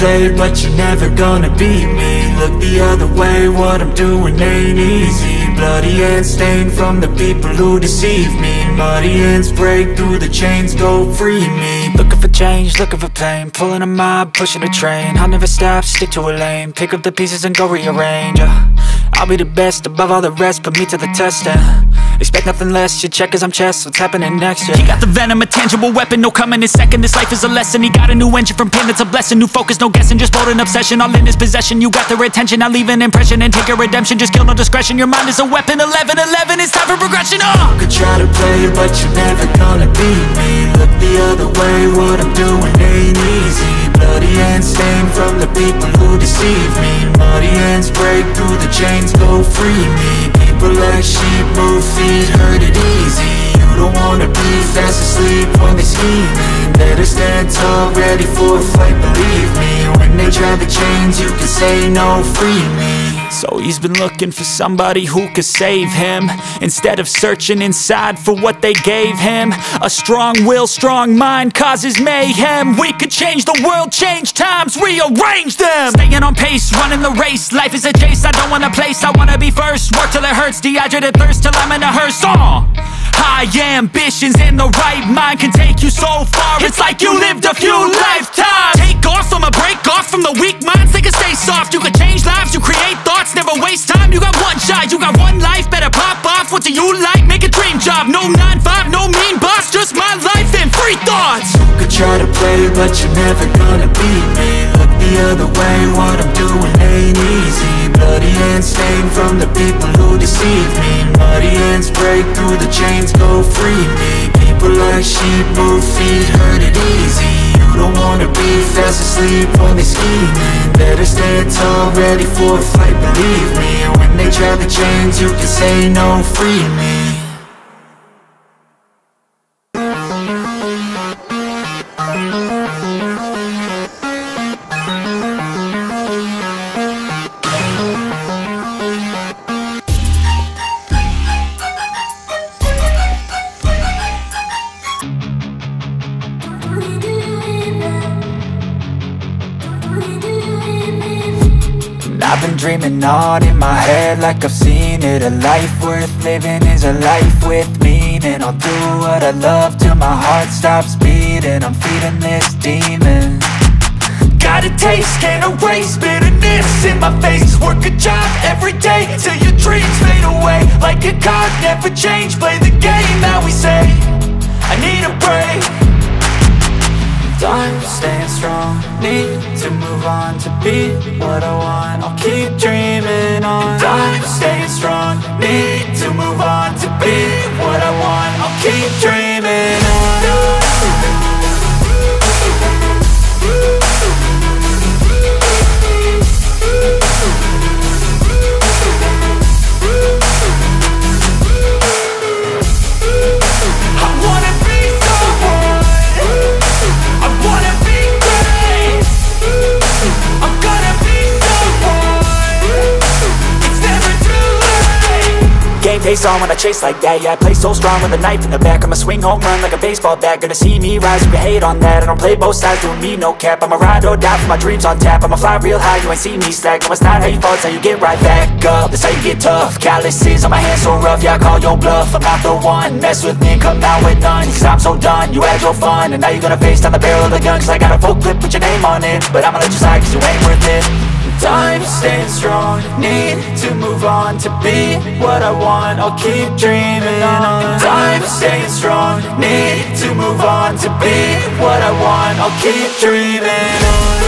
play, but you're never gonna beat me. Look the other way, what I'm doing ain't easy. Bloody hands stained from the people who deceive me. Muddy hands break through the chains, go free me. Looking for change, looking for pain, pulling a mob, pushing a train. I'll never stop, stick to a lane, pick up the pieces and go rearrange. I'll be the best above all the rest, put me to the test and expect nothing less. You check as I'm chess, what's happening next? Yeah. He got the venom, a tangible weapon, no coming in second. This life is a lesson, he got a new engine from pain, it's a blessing. New focus, no guessing, just bold and obsession, all in his possession. You got their attention, I'll leave an impression and take a redemption. Just kill, no discretion, your mind is a weapon. 11-11, it's time for progression. You could try to play, but you're never gonna beat me. Look the other way, what I'm doing ain't easy. Bloody hands stained from the people who deceive me. Muddy hands break through the chains, go free me. People like sheep move feet, hurt it easy. You don't wanna be fast asleep when they scheming. Better stand tall, ready for a fight, believe me. When they try the chains, you can say no, free me. So he's been looking for somebody who could save him, instead of searching inside for what they gave him. A strong will, strong mind causes mayhem. We could change the world, change times, rearrange them. Staying on pace, running the race. Life is a chase, I don't want a place, I wanna be first. Work till it hurts, dehydrated thirst till I'm in a hearse. High ambitions and the right mind can take you so far. It's like you lived a few lifetimes. Take off from a break off from the weak minds, they can stay soft. You can change lives, you create thoughts, never waste time. You got one shot, you got one life, better pop off. What do you like? Make a dream job. No 9-5, no mean boss, just my life and free thoughts. You could try to play, but you're never gonna beat me. Look the other way, what I'm doing ain't easy. Bloody hands stained from the people who deceive me. Muddy hands break through the chains, go free me. People like sheep move feet, hurt it easy. You don't wanna be fast asleep when they scheming. Better stand tall, ready for a fight, believe me. When they try the chains, you can say no, free me. I've been dreaming on in my head like I've seen it. A life worth living is a life with meaning. I'll do what I love till my heart stops beating. I'm feeding this demon. Got a taste, can't erase bitterness in my face. Work a job every day till your dreams fade away. Like a card, never change, play the game that we say. I need a break. I'm staying strong, need to move on to be what I want. I'll keep dreaming on. I'm staying strong, need to move on to be what I want. I'll keep dreaming on. Face on when I chase like that. Yeah, I play so strong with a knife in the back. I'ma swing home run like a baseball bat. Gonna see me rise, you can hate on that. I don't play both sides, doing me no cap. I'ma ride or die for my dreams on tap. I'ma fly real high, you ain't see me slack. No, it's not how you fall, it's how you get right back up. That's how you get tough. Calluses on my hands so rough, yeah, I call your bluff. I'm not the one, mess with me and come out with none. Cause I'm so done, you had your fun. And now you're gonna face down the barrel of the gun. Cause I got a full clip with your name on it. But I'ma let you slide cause you ain't worth it. I'm staying strong, need to move on to be what I want. I'll keep dreaming on. I'm staying strong, need to move on to be what I want. I'll keep dreaming on.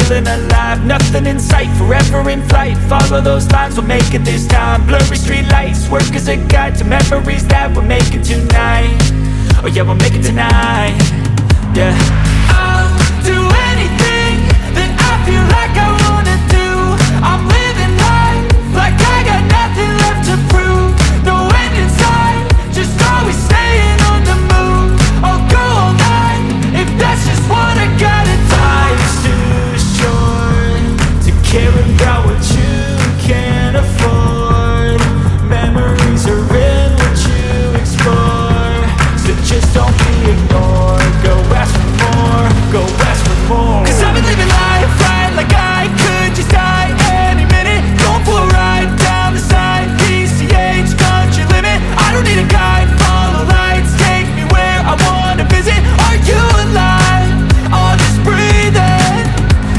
feeling alive. Nothing in sight, forever in flight. Follow those lines, we'll make it this time. Blurry street lights, work as a guide to memories that we're making tonight. Oh yeah, we'll make it tonight. Yeah, I'll do anything that I feel like I wanna do. I'm living life like I got nothing left to prove. No end in sight, just always staying on the move. I'll go all night if that's just what I gotta do. Life's too short to care about what you can't afford. Memories are in what you explore, so just don't be ignored. Go ask for more, go ask for more. 'Cause I've been living life right like I could just die any minute. Going for a ride down the side, PCH, country limit. I don't need a guide, follow lights, take me where I wanna visit. Are you alive? Or just breathing?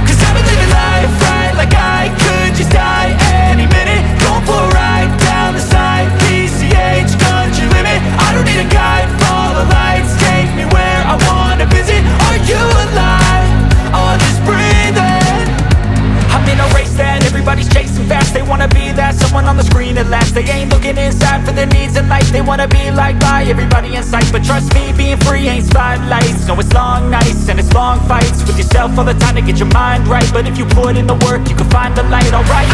'Cause I've been living life right like I could just die any minute. Going for a ride down the side, PCH, country limit. I don't need a guide, follow lights, take me where I wanna visit. Are you alive? Or just breathing? I'm in a race that everybody's chasing fast. They wanna be that someone on the screen at last. They ain't looking inside for their needs in life. They wanna be liked by everybody in sight. But trust me, being free ain't spotlights. No, it's long nights and it's long fights with yourself all the time to get your mind right. But if you put in the work, you can find the light, alright.